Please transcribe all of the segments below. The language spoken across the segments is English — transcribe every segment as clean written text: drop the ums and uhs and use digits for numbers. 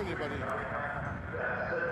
anybody. Yes.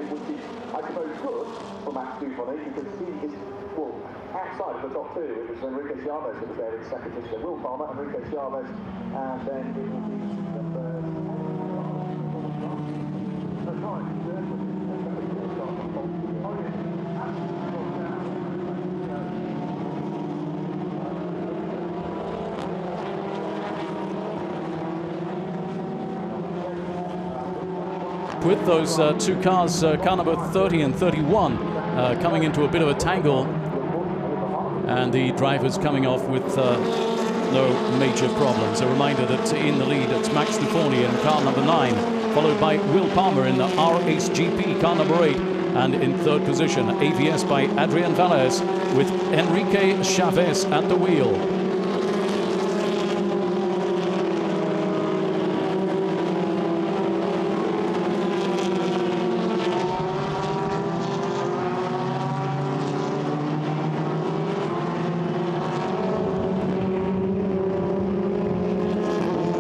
which is, I suppose, good for Max Dufon because he is, well, outside of the top two. It was Enrique Chavez that was there in second position. Will Palmer, Enrique Chavez, and then it will be with those two cars, car number 30 and 31, coming into a bit of a tangle, and the drivers coming off with no major problems. A reminder that in the lead it's Max Dufoni in car number 9, followed by Will Palmer in the RHGP car number 8, and in third position AVS by Adrian Valles with Enrique Chavez at the wheel.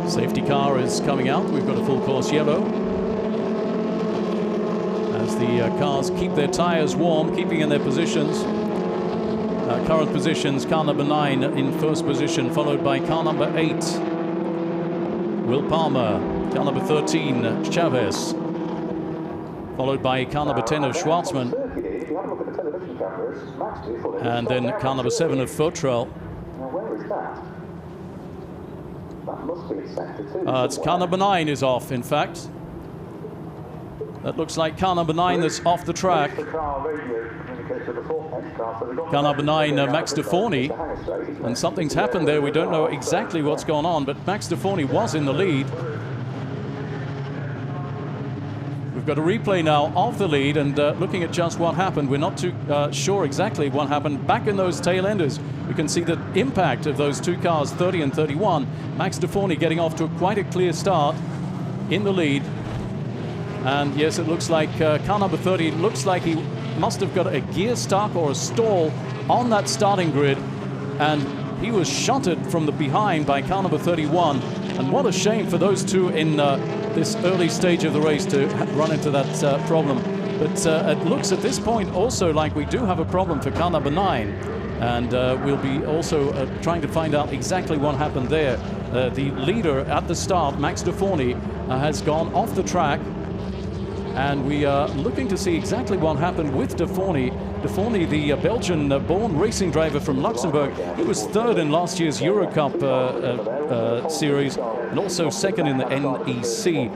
Safety car is coming out. We've got a full course yellow as the cars keep their tires warm, keeping in their positions. Current positions, car number 9 in first position, followed by car number 8, Will Palmer, car number 13, Chavez, followed by car number 10 of Schwartzman, and then car number 7 of Fautrell. Now, where is that? That must be sector 2. It's car number 9 is off, in fact. That looks like car number 9 that's off the track. Car number 9, Max Dufoni. And something's happened there. We don't know exactly what's gone on, but Max Dufoni was in the lead. We've got a replay now of the lead and looking at just what happened. We're not too sure exactly what happened. Back in those tail enders, we can see the impact of those two cars, 30 and 31. Max Dufoni getting off to quite a clear start in the lead. And yes, it looks like car number 30, looks like he must have got a gear stuck or a stall on that starting grid. And he was shunted from the behind by car number 31. And what a shame for those two in this early stage of the race to run into that problem. But it looks at this point also like we do have a problem for car number 9. And we'll be also trying to find out exactly what happened there. The leader at the start, Max Dufoni, has gone off the track. And we are looking to see exactly what happened with Dufoni. Dufoni, the Belgian-born racing driver from Luxembourg, he was third in last year's Eurocup series and also second in the NEC.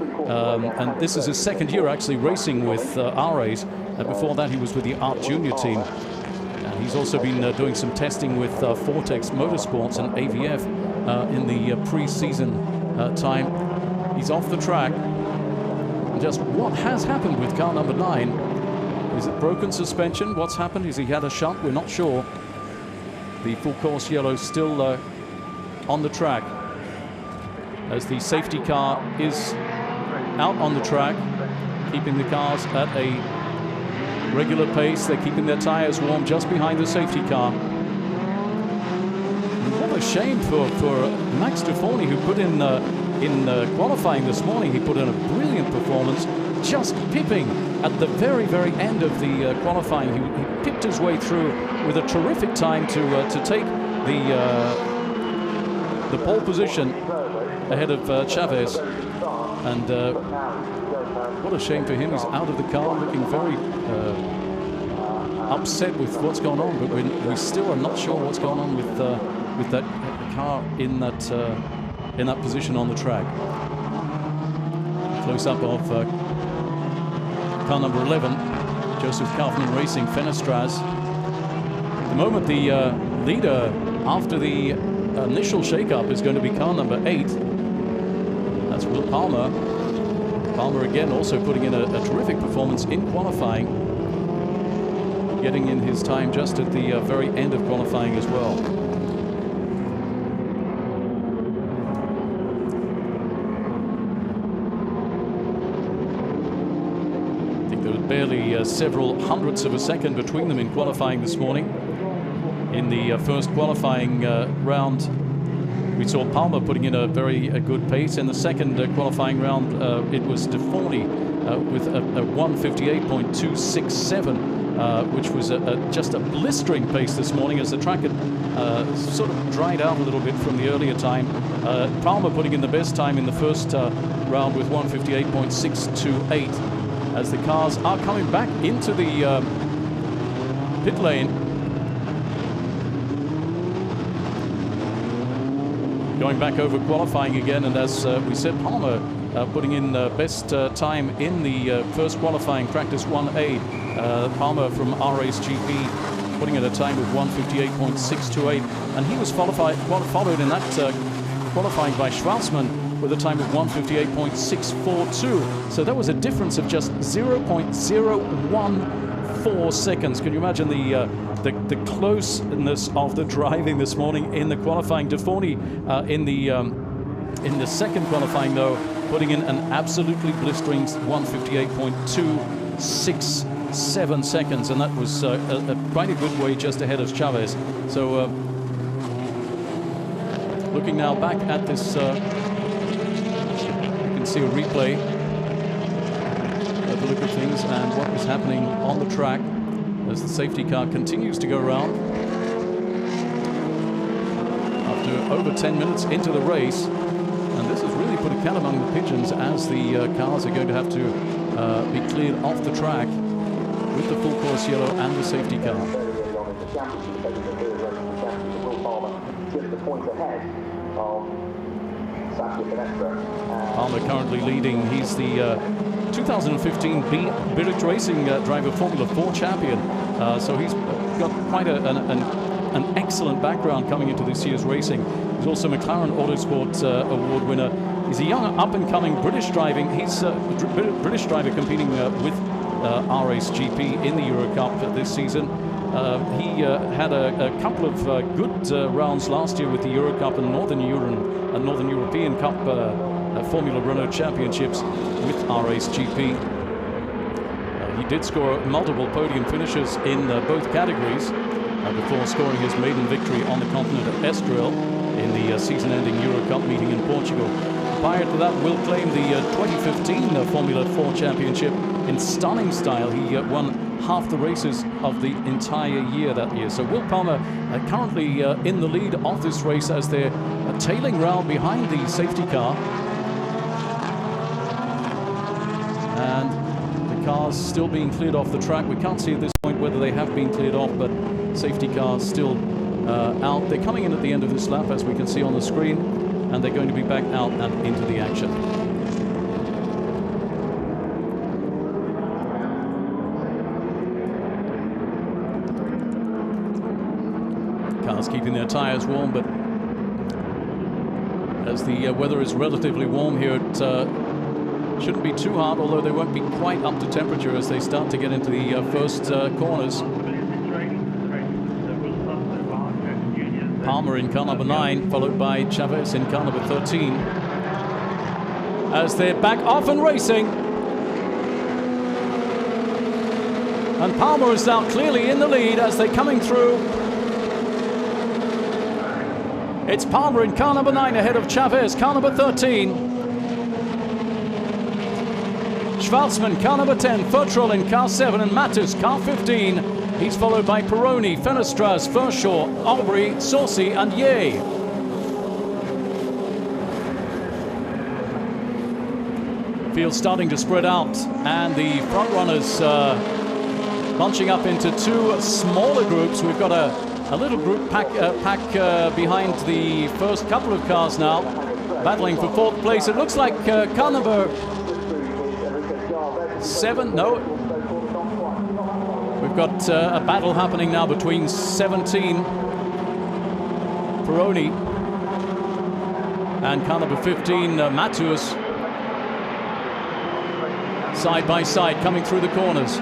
And this is his second year actually racing with RAs. Before that, he was with the Art Junior team. And he's also been doing some testing with Vortex Motorsports and AVF in the pre-season time. He's off the track. Just what has happened with car number 9? Is it broken suspension? What's happened? Has he had a shunt? We're not sure. The full course yellow still on the track as the safety car is out on the track, keeping the cars at a regular pace. They're keeping their tires warm just behind the safety car. And what a shame for Max Dufoni, who put in qualifying this morning, he put in a brilliant performance, just pipping at the very, very end of the qualifying. He pipped his way through with a terrific time to take the pole position ahead of Chavez. And what a shame for him. He's out of the car, looking very upset with what's going on. But we still are not sure what's going on with that car in that position on the track. Close-up of car number 11, Joseph Kaufman Racing, Fenestras. At the moment, the leader after the initial shake-up is going to be car number 8. That's Will Palmer. Palmer again also putting in a terrific performance in qualifying, getting in his time just at the very end of qualifying as well. Barely several hundredths of a second between them in qualifying this morning. In the first qualifying round, we saw Palmer putting in a very good pace. In the second qualifying round, it was Dufoni with a 1:58.267, which was just a blistering pace this morning as the track had sort of dried out a little bit from the earlier time. Palmer putting in the best time in the first round with 1:58.628 as the cars are coming back into the pit lane. Going back over qualifying again, and as we said, Palmer putting in the best time in the first qualifying practice 1A. Palmer from RACGP putting in a time of 1:58.628, and he was followed in that qualifying by Schwarzman with a time of 1:58.642. So there was a difference of just 0.014 seconds. Can you imagine the closeness of the driving this morning in the qualifying? Deforney in the second qualifying, though, putting in an absolutely blistering 1:58.267 seconds, and that was quite a good way just ahead of Chavez. So looking now back at this, you can see a replay of the look of things and what was happening on the track as the safety car continues to go around. After over 10 minutes into the race, and this has really put a cat among the pigeons as the cars are going to have to be cleared off the track with the full course yellow and the safety car. Palmer currently leading. He's the 2015 British Racing Driver Formula 4 champion. So he's got quite an excellent background coming into this year's racing. He's also McLaren Autosport Award winner. He's a young up-and-coming British driving. He's a British driver competing with RACGP in the Eurocup this season. He had a couple of good rounds last year with the Eurocup and Northern European Cup Formula Renault Championships with RACGP. He did score multiple podium finishes in both categories before scoring his maiden victory on the continent at Estoril in the season-ending Eurocup meeting in Portugal. Prior to that, Will claimed the 2015 Formula 4 Championship in stunning style. He won half the races of the entire year that year. So Will Palmer currently in the lead of this race as they're tailing round behind the safety car. And the cars still being cleared off the track. We can't see at this point whether they have been cleared off, but safety cars still out. They're coming in at the end of this lap, as we can see on the screen, and they're going to be back out and into the action. Cars keeping their tires warm, but as the weather is relatively warm here, it shouldn't be too hot, although they won't be quite up to temperature as they start to get into the first corners. Palmer in car number 9, followed by Chavez in car number 13. As they're back off and racing. And Palmer is now clearly in the lead as they're coming through. It's Palmer in car number 9 ahead of Chavez, car number 13. Schwarzman, car number 10, Fertrol in car 7, and Matus, car 15. He's followed by Peroni, Fenestras, Verschaw, Aubrey, Saucy, and Ye. Field starting to spread out, and the front runners bunching up into two smaller groups. We've got a little group pack behind the first couple of cars now, battling for fourth place. It looks like car number 7, no. We've got a battle happening now between 17, Peroni, and car number 15, Matus, side by side, coming through the corners.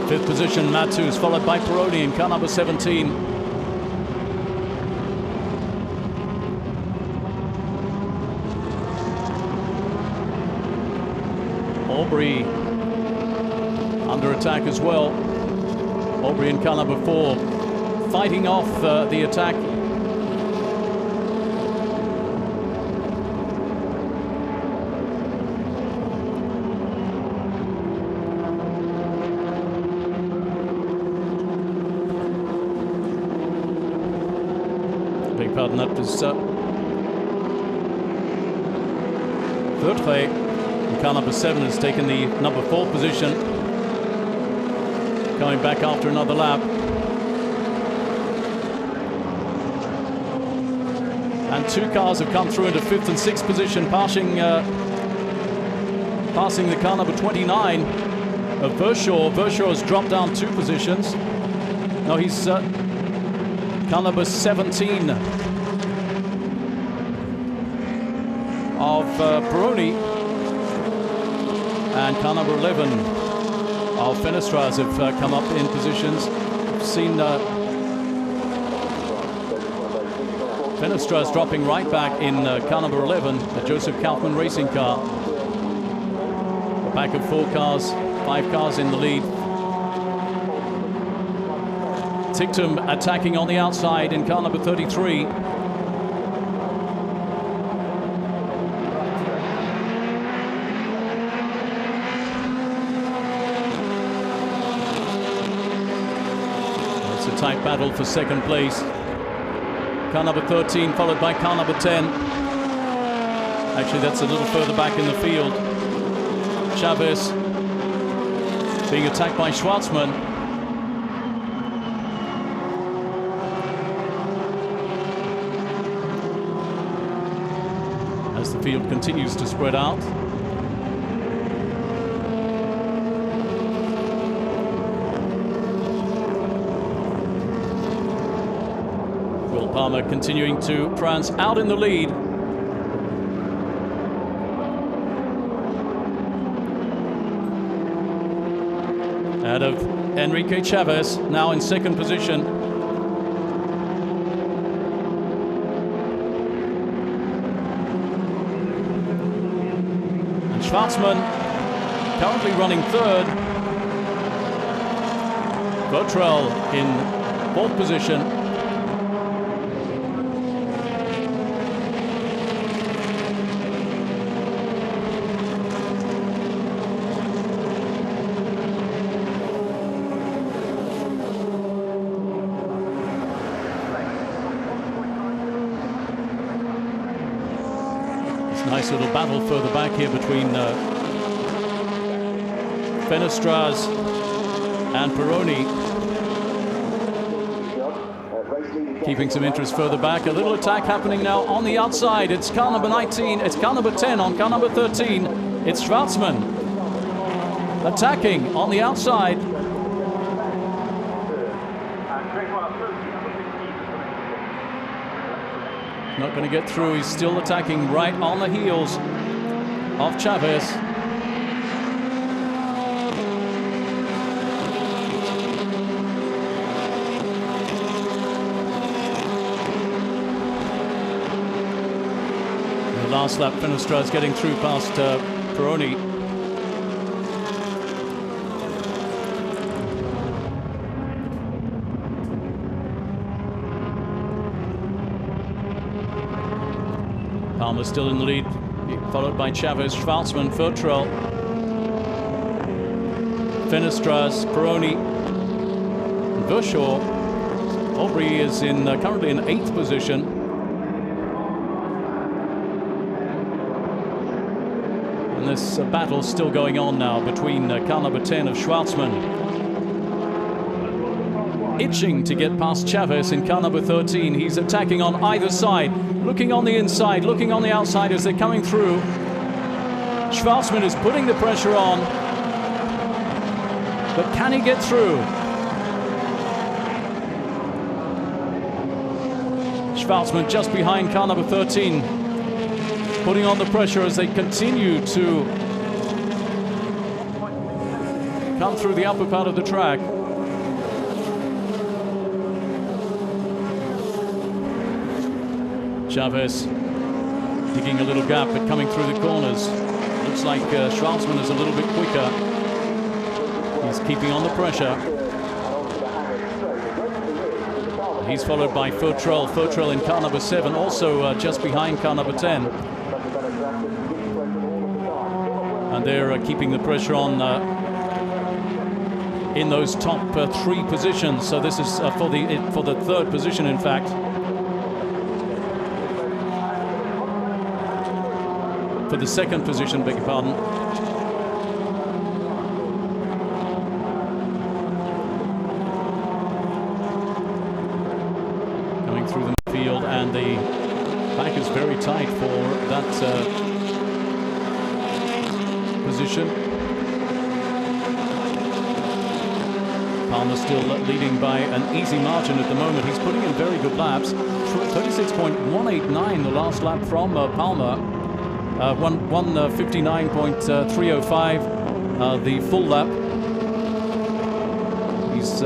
Fifth position, Matus, followed by Peroni in car number 17. Aubrey under attack as well. Aubrey in car number 4 fighting off the attack. Beg pardon, that was Vertre in car number 7 has taken the number 4 position, coming back after another lap. And 2 cars have come through into 5th and 6th position, passing the car number 29 of Verschoor. Verschoor has dropped down 2 positions. No, he's car number 17 of Peroni, and car number 11 of Fenestras have come up in positions. We've seen Fenestras dropping right back in car number 11, the Joseph Kaufman racing car. A pack of 4 cars, 5 cars in the lead. Ticktum attacking on the outside in car number 33. It's a tight battle for second place. Car number 13 followed by car number 10. Actually, that's a little further back in the field. Chavez being attacked by Schwartzman. As the field continues to spread out. Will Palmer continuing to prance out in the lead. Out of Enrique Chavez, now in second position. And Schwartzman currently running third. Botrel in fourth position. Nice little battle further back here between Fenestras and Peroni. Keeping some interest further back. A little attack happening now on the outside. It's car number 19. It's car number 10 on car number 13. It's Schwartzman attacking on the outside. Not going to get through. He's still attacking right on the heels of Chavez. In the last lap, Fenestras getting through past Peroni. Palmer still in the lead, followed by Chavez, Schwartzman, Vertrell, Fenestras, Peroni, and Verschoor. Aubrey is currently in 8th position. And this battle still going on now between car number 10 of Schwartzman, itching to get past Chavez in car number 13. He's attacking on either side, looking on the inside, looking on the outside as they're coming through. Schwartzman is putting the pressure on, but can he get through? Schwartzman just behind car number 13, putting on the pressure as they continue to come through the upper part of the track. Chavez digging a little gap, but coming through the corners. Looks like Schwarzman is a little bit quicker. He's keeping on the pressure. He's followed by Futrell. Futrell in car number 7, also just behind car number 10. And they're keeping the pressure on in those top 3 positions. So this is for the 3rd position, in fact. For the 2nd position, beg your pardon. Going through the field, and the back is very tight for that position. Palmer still leading by an easy margin at the moment. He's putting in very good laps. 36.189 the last lap from Palmer. 159.305 the full lap. He's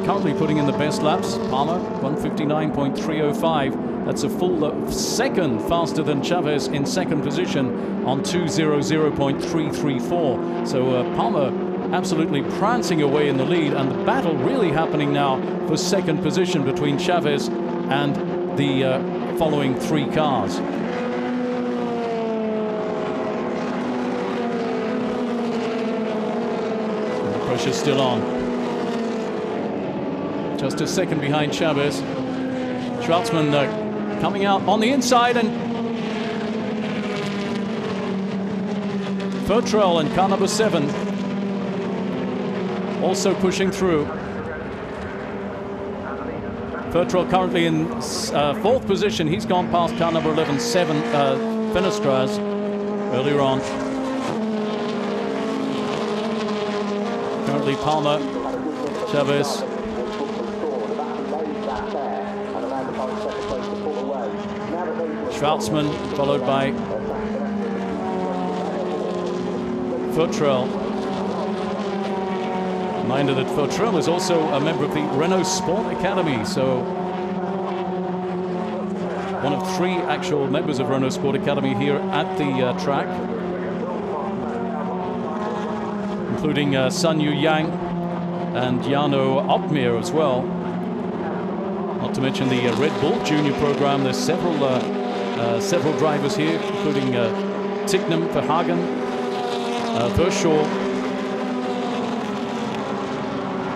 currently putting in the best laps. Palmer 159.305. That's a full second faster than Chavez in 2nd position on 2:00.334. So Palmer absolutely prancing away in the lead, and the battle really happening now for 2nd position between Chavez and the following 3 cars. And the pressure's still on. Just a second behind Chavez. Schwarzman coming out on the inside, and Futrell in car number 7 also pushing through. Futrell currently in 4th position. He's gone past car number 11, Fenestras, earlier on. Currently Palmer, Chavez. Schwarzman, followed by Futrell. Reminder that Futrell is also a member of the Renault-Sport Academy, so one of 3 actual members of Renault-Sport Academy here at the track, including Sun Yu Yang and Jarno Opmeer as well. Not to mention the Red Bull Junior program. There's several drivers here, including Ticknam, Verhagen, Verschoor.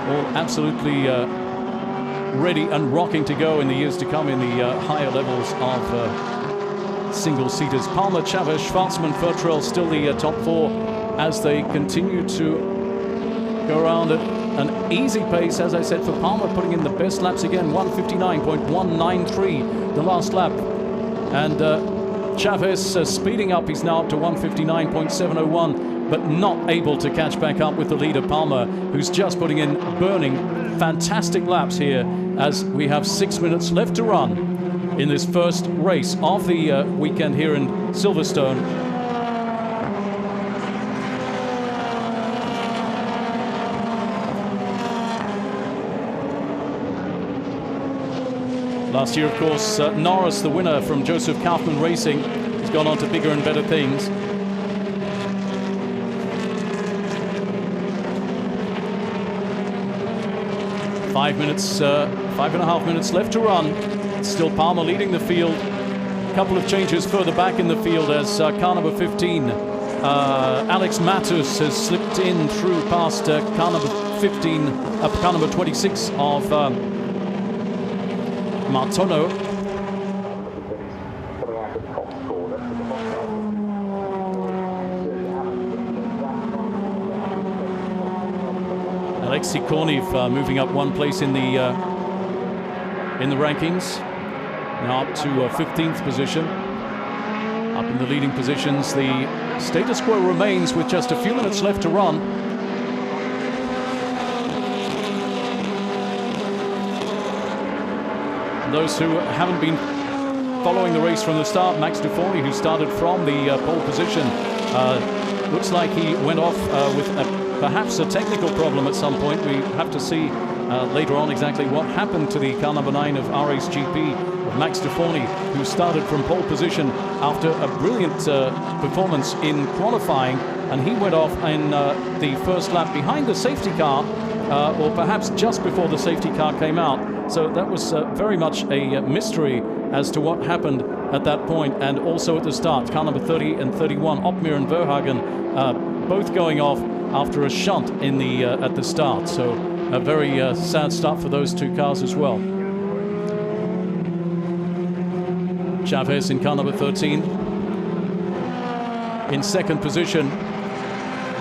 All absolutely ready and rocking to go in the years to come in the higher levels of single-seaters. Palmer, Chavez, Schwarzman, Futrell still the top 4 as they continue to go around at an easy pace, as I said, for Palmer, putting in the best laps again, 159.193 the last lap. And Chavez speeding up. He's now up to 159.701, but not able to catch back up with the leader, Palmer, who's just putting in burning, fantastic laps here as we have 6 minutes left to run in this first race of the weekend here in Silverstone. Last year, of course, Norris, the winner from Joseph Kaufman Racing, has gone on to bigger and better things. Five and a half minutes left to run. Still Palmer leading the field. A couple of changes further back in the field as car number 15, Alex Matus, has slipped in through past car number 15, car number 26 of Martono. Alexei Kornev moving up 1 place in the rankings, now up to 15th position. Up in the leading positions, the status quo remains with just a few minutes left to run. Those who haven't been following the race from the start, Max Duforny, who started from the pole position, looks like he went off with perhaps a technical problem at some point. We have to see later on exactly what happened to the car number 9 of RSGP, Max Deforny, who started from pole position after a brilliant performance in qualifying, and he went off in the first lap behind the safety car, or perhaps just before the safety car came out. So that was very much a mystery as to what happened at that point, and also at the start. Car number 30 and 31, Opmeer and Verhagen, both going off after a shunt in the at the start. So a very sad start for those two cars as well. Chavez in car number 13 in second position.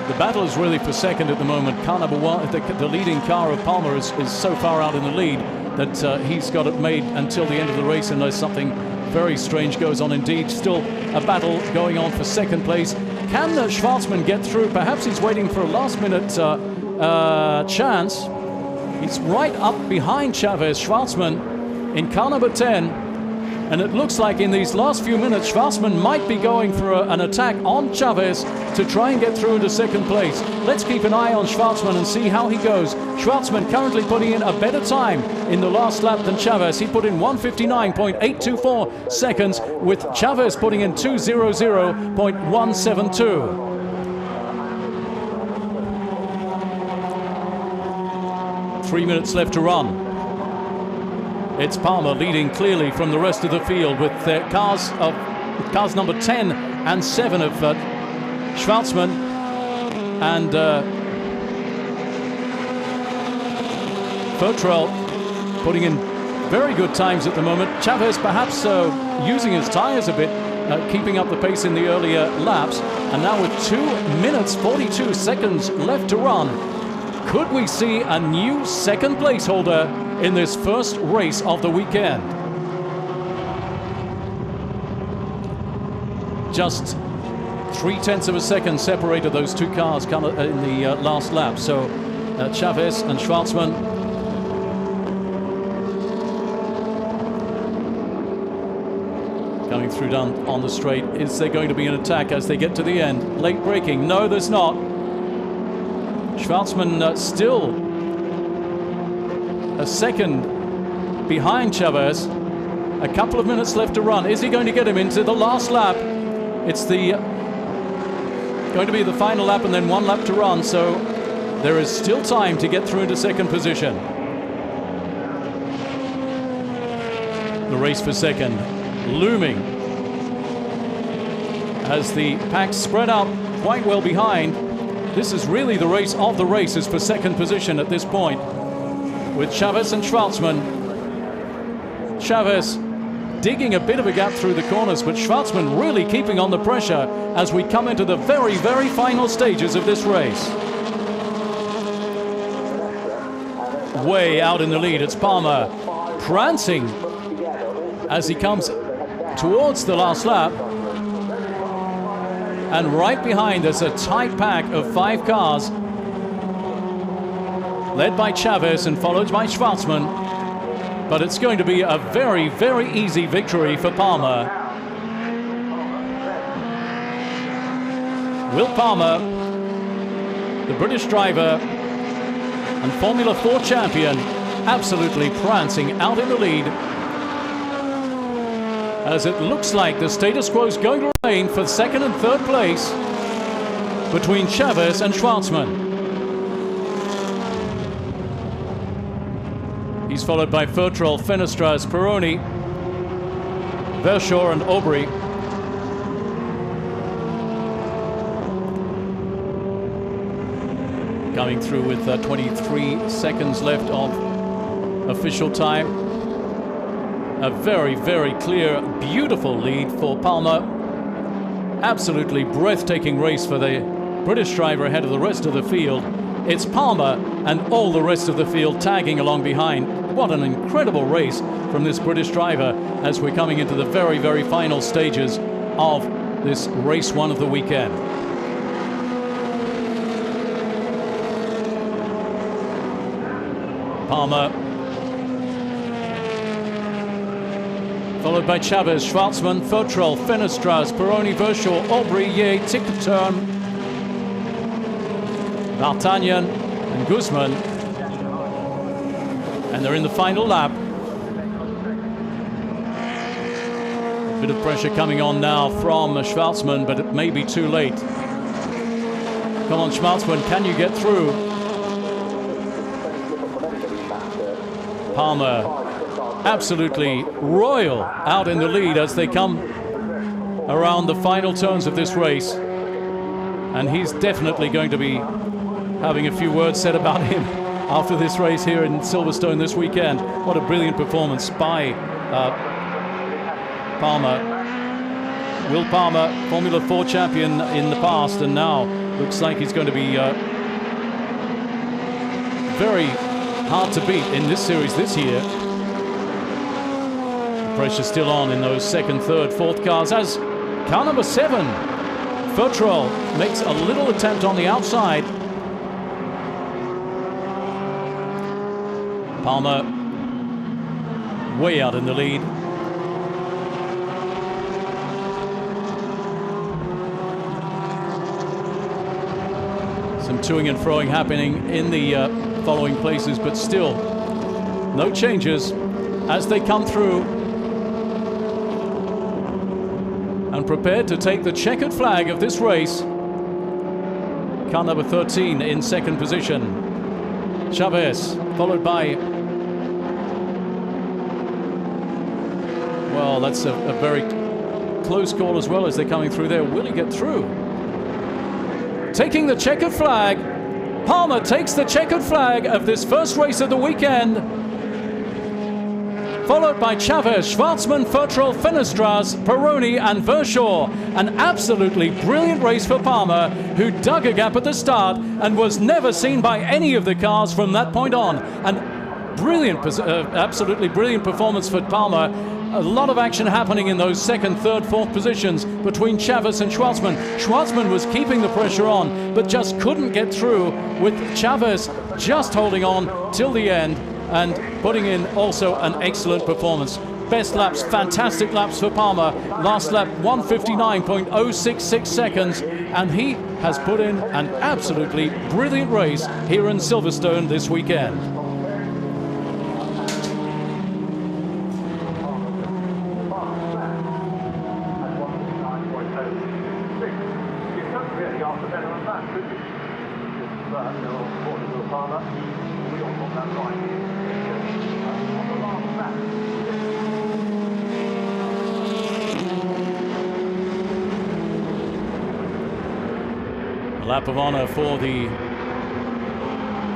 The battle is really for second at the moment. Car number 1, the leading car of Palmer, is so far out in the lead that he's got it made until the end of the race unless something very strange goes on indeed. Still a battle going on for second place. Can Schwarzman get through? Perhaps he's waiting for a last-minute chance. He's right up behind Chavez, Schwarzman, in car number 10. And it looks like in these last few minutes, Schwarzman might be going for an attack on Chavez to try and get through into second place. Let's keep an eye on Schwarzman and see how he goes. Schwarzman currently putting in a better time in the last lap than Chavez. He put in 1:59.824 seconds, with Chavez putting in 2:00.172. Three minutes left to run. It's Palmer leading clearly from the rest of the field, with cars number 10 and 7 of Schwarzman and Fertrell putting in very good times at the moment. Chavez perhaps using his tyres a bit, keeping up the pace in the earlier laps. And now with 2 minutes 42 seconds left to run, could we see a new second place holder in this first race of the weekend? Just 0.3 of a second separated those two cars in the last lap. So Chavez and Schwarzman. Coming through down on the straight. Is there going to be an attack as they get to the end? Late braking? No, there's not. Schwarzman still a second behind Chavez. A couple of minutes left to run. Is he going to get him into the last lap? It's going to be the final lap and then 1 lap to run, so there is still time to get through into second position. The race for second looming as the packs spread out quite well behind. This is really the race of the races for second position at this point, with Chavez and Schwarzman. Chavez digging a bit of a gap through the corners, but Schwarzman really keeping on the pressure as we come into the very, very final stages of this race. Way out in the lead, it's Palmer prancing as he comes towards the last lap. And right behind us, a tight pack of 5 cars, led by Chavez and followed by Schwarzman. But it's going to be a very, very easy victory for Palmer. Will Palmer, the British driver and Formula 4 champion, absolutely prancing out in the lead, as it looks like the status quo is going to remain for second and third place between Chavez and Schwarzman. He's followed by Fertrell, Fenestras, Peroni, Verschoor and Aubry. Coming through with 23 seconds left of official time. A very, very clear, beautiful lead for Palmer. Absolutely breathtaking race for the British driver ahead of the rest of the field. It's Palmer and all the rest of the field tagging along behind. What an incredible race from this British driver as we're coming into the very, very final stages of this race 1 of the weekend. Palmer, followed by Chavez, Schwarzman, Fertrell, Fenestras, Peroni, Verschoor, Aubry, Ye, Tickturn, D'Artagnan and Guzman. And they're in the final lap. Bit of pressure coming on now from Schwartzman, but it may be too late. Come on, Schwartzman, can you get through? Palmer, absolutely royal out in the lead as they come around the final turns of this race. And he's definitely going to be having a few words said about him after this race here in Silverstone this weekend. What a brilliant performance by Palmer. Will Palmer, Formula 4 champion in the past, and now looks like he's going to be very hard to beat in this series this year. The pressure still on in those second, third, fourth cars as car number 7, Fertrol, makes a little attempt on the outside. Palmer way out in the lead. Some toing and froing happening in the following places, but still no changes as they come through and prepared to take the checkered flag of this race. Car number 13 in second position. Chavez, followed by, well, that's a very close call as well as they're coming through there. Will he get through? Taking the checkered flag. Palmer takes the checkered flag of this first race of the weekend. Followed by Chavez, Schwartzman, Fertrol, Fenestras, Peroni and Verschoor. An absolutely brilliant race for Palmer, who dug a gap at the start and was never seen by any of the cars from that point on. And brilliant, absolutely brilliant performance for Palmer. A lot of action happening in those second, third, fourth positions between Chavez and Schwartzman. Schwartzman was keeping the pressure on, but just couldn't get through, with Chavez just holding on till the end and putting in also an excellent performance. Best laps, fantastic laps for Palmer. Last lap 1:59.066 seconds, and he has put in an absolutely brilliant race here in Silverstone this weekend. A lap of honor for the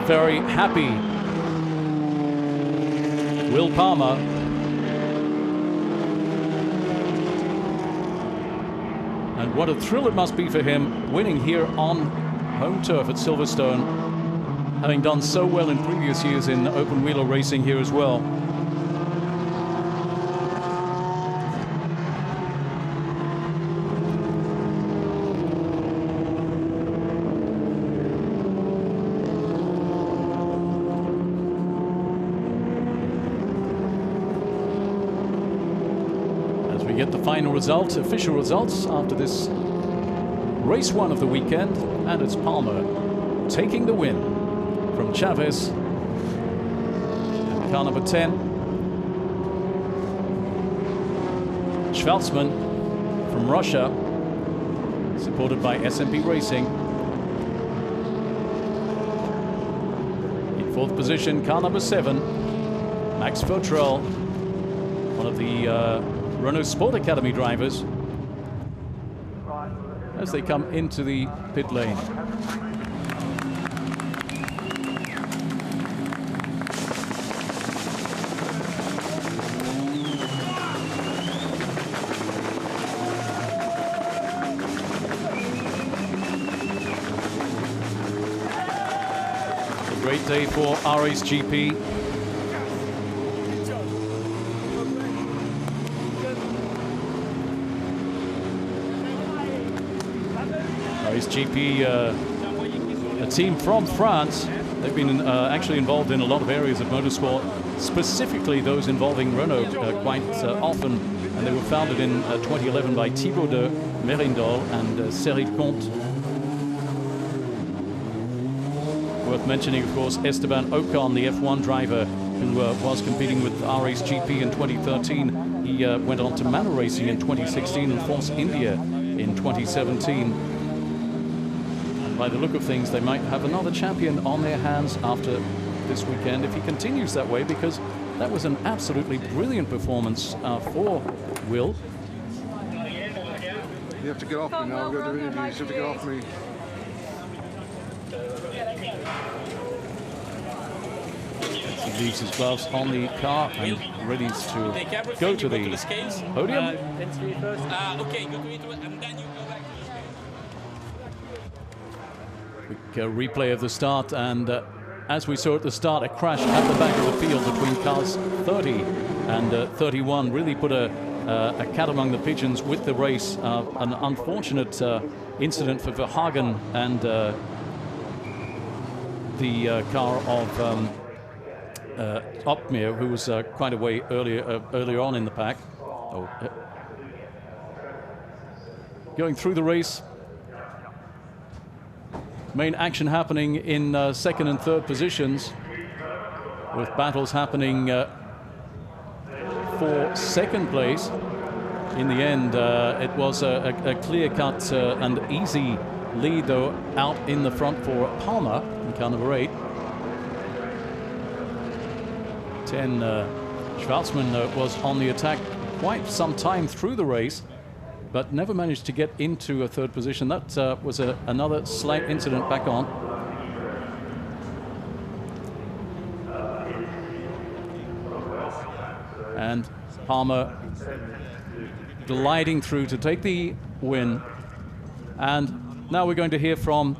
very happy Will Palmer. And what a thrill it must be for him winning here on home turf at Silverstone, having done so well in previous years in open wheeler racing here as well. Get the final result, official results after this race one of the weekend, and it's Palmer taking the win from Chavez and car number 10. Schwartzman from Russia, supported by SMP Racing. In fourth position, car number 7, Max Fertrol, one of the Renault-Sport Academy drivers, as they come into the pit lane. A great day for RSGP. RSGP, a team from France. They've been actually involved in a lot of areas of motorsport, specifically those involving Renault quite often. And they were founded in 2011 by Thibaut de Merindol and Cédric Comte. Worth mentioning, of course, Esteban Ocon, the F1 driver who was competing with RSGP in 2013. He went on to Manor Racing in 2016 and Force India in 2017. And by the look of things, they might have another champion on their hands after this weekend if he continues that way, because that was an absolutely brilliant performance for Will. You have to get off me now. I'm going to interviews. You have to get off me. He leaves his gloves on the car and ready to go to the podium. Okay, go to it and then you go back. Quick replay of the start, and as we saw at the start, a crash at the back of the field between cars 30 and 31 really put a cat among the pigeons with the race. An unfortunate incident for Verhagen and the car of Opmeer, who was quite a way earlier on in the pack. Going through the race, main action happening in second and third positions, with battles happening for second place. In the end, it was a clear-cut and easy lead, though, out in the front for Palmer in car number 8. 10, Schwarzman was on the attack quite some time through the race, but never managed to get into a third position. That was another slight incident back on. And Palmer gliding through to take the win. And now we're going to hear from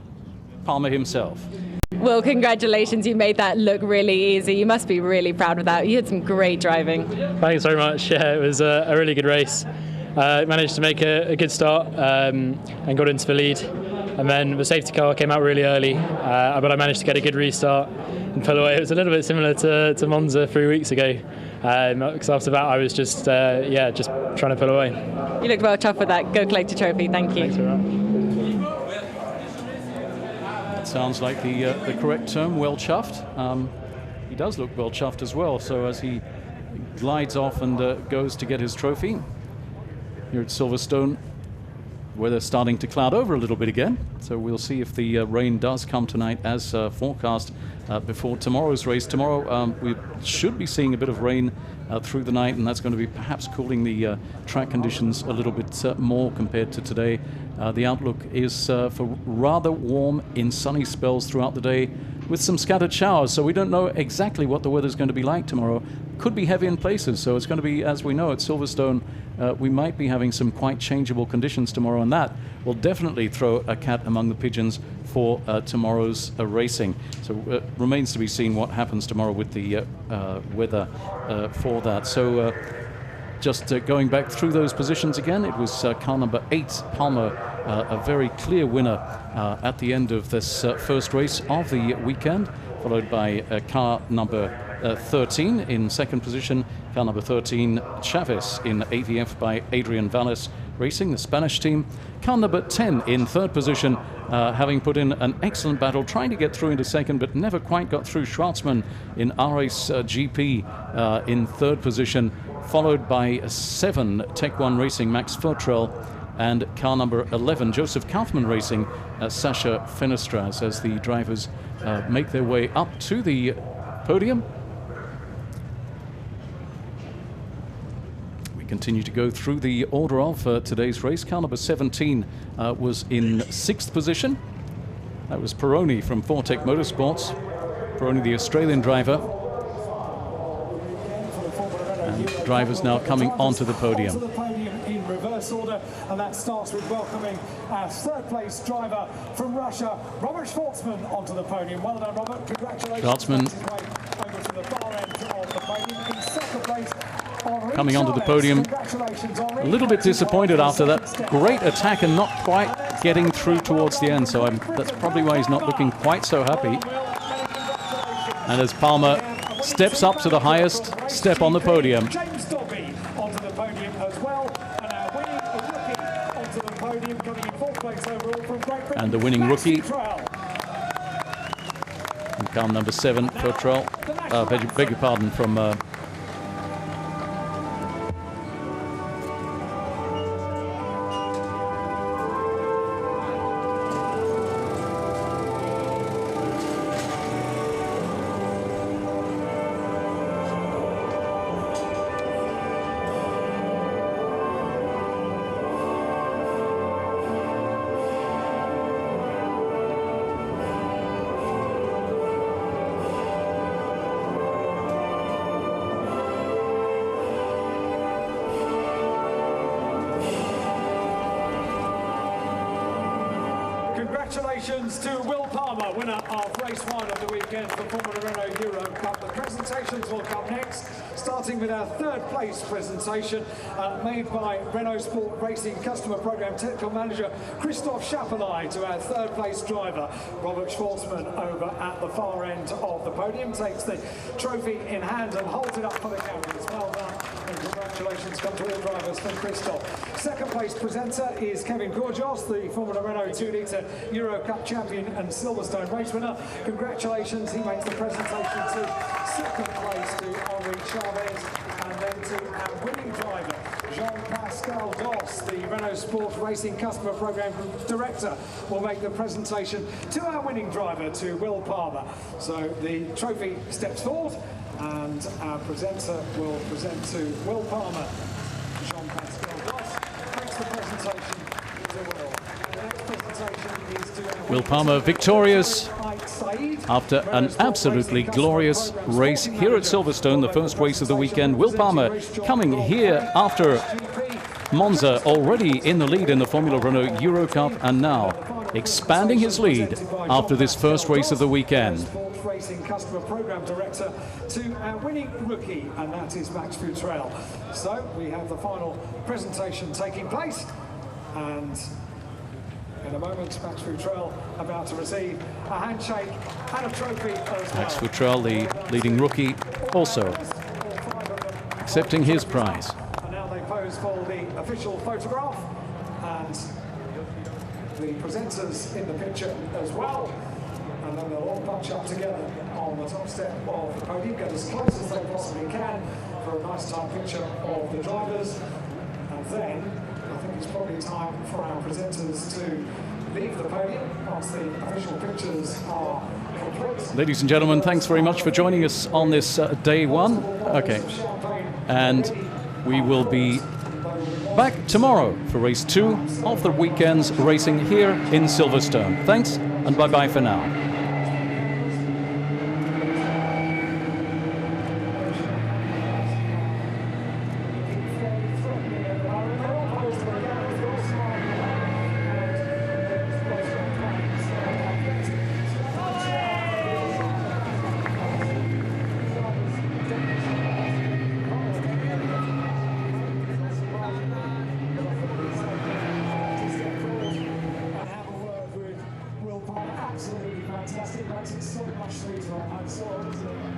Palmer himself. Well, congratulations. You made that look really easy. You must be really proud of that. You had some great driving. Thanks very much. Yeah, it was a really good race. Managed to make a good start and got into the lead. And then the safety car came out really early, but I managed to get a good restart and pull away. It was a little bit similar to Monza 3 weeks ago. Because after that, I was just trying to pull away. You looked well chuffed with that. Go collect your trophy. Thank you. Thanks very much. Sounds like the correct term, well chuffed. He does look well chuffed as well, so as he glides off and goes to get his trophy. Here at Silverstone, weather starting to cloud over a little bit again, so we'll see if the rain does come tonight as forecast before tomorrow's race. Tomorrow we should be seeing a bit of rain through the night, and that's going to be perhaps cooling the track conditions a little bit more compared to today. The outlook is for rather warm in sunny spells throughout the day with some scattered showers, so we don't know exactly what the weather's going to be like tomorrow. Could be heavy in places, so it's going to be, as we know, at Silverstone, we might be having some quite changeable conditions tomorrow, and that will definitely throw a cat among the pigeons for tomorrow's racing. So remains to be seen what happens tomorrow with the weather for that. So just going back through those positions again, it was car number 8, Palmer, a very clear winner at the end of this first race of the weekend, followed by car number 13 in second position, car number 13, Chavez in AVF by Adrian Valles Racing, the Spanish team. Car number 10 in third position, having put in an excellent battle, trying to get through into second, but never quite got through. Schwarzman in RS GP in third position, followed by 7, Tech 1 Racing, Max Futrell, and car number 11, Joseph Kaufmann Racing, Sasha Fenestras, as the drivers make their way up to the podium. We continue to go through the order of today's race. Car number 17 was in 6th position. That was Peroni from Fortec Motorsports. Peroni, the Australian driver. And drivers now coming onto the podium. In reverse order, and that starts with welcoming our third place driver from Russia, Robert Schwarzman, onto the podium. Well done, Robert. Congratulations. Schwarzman over to the far end of the podium. In second place, coming onto the podium. A little bit disappointed after that great attack and not quite getting through towards the end, so that's probably why he's not looking quite so happy. And as Palmer steps up to the highest step on the podium. And the winning rookie, in car number 7, Futrell, beg your pardon, from Congratulations to Will Palmer, winner of race 1 of the weekend for Formula Renault Eurocup. The presentations will come next, starting with our third place presentation made by Renault-Sport Racing Customer Programme Technical Manager Christophe Chapelain to our third place driver, Robert Schwartzman, over at the far end of the podium. Takes the trophy in hand and holds it up for the cameras. Well done, and congratulations come to all drivers from Christophe. Second place presenter is Kevin Gorgios, the Formula Renault 2-litre Eurocup champion and Silverstone race winner. Congratulations, he makes the presentation to second place to Henri Chavez, and then to our winning driver, Jean-Pascal Doss, the Renault-Sport Racing Customer Programme Director, will make the presentation to our winning driver, to Will Palmer. So the trophy steps forward, and our presenter will present to Will Palmer. Jean-Pascal Doss makes the presentation to Will. The next presentation is to our Will Palmer victorious after an absolutely glorious race here at Silverstone, the first race of the weekend. Will Palmer coming here after Monza, already in the lead in the Formula Renault Eurocup, and now expanding his lead after this first race of the weekend. Racing Customer Programme Director to our winning rookie, and that is Max Futrell. So we have the final presentation taking place, and in a moment, Max Futrell about to receive a handshake and a trophy as well. Max Futrell, the leading rookie, also accepting his prize. And now they pose for the official photograph, and the presenters in the picture as well. And then they'll all bunch up together on the top step of the podium, get as close as they possibly can for a nice tight picture of the drivers. And then I think it's probably time for our presenters to leave the podium once the official pictures are complete. Ladies and gentlemen, thanks very much for joining us on this day one. Okay, and we will be back tomorrow for race 2 of the weekend's racing here in Silverstone. Thanks, and bye-bye for now. Absolutely fantastic. Makes it so much sweeter on that side, isn't it?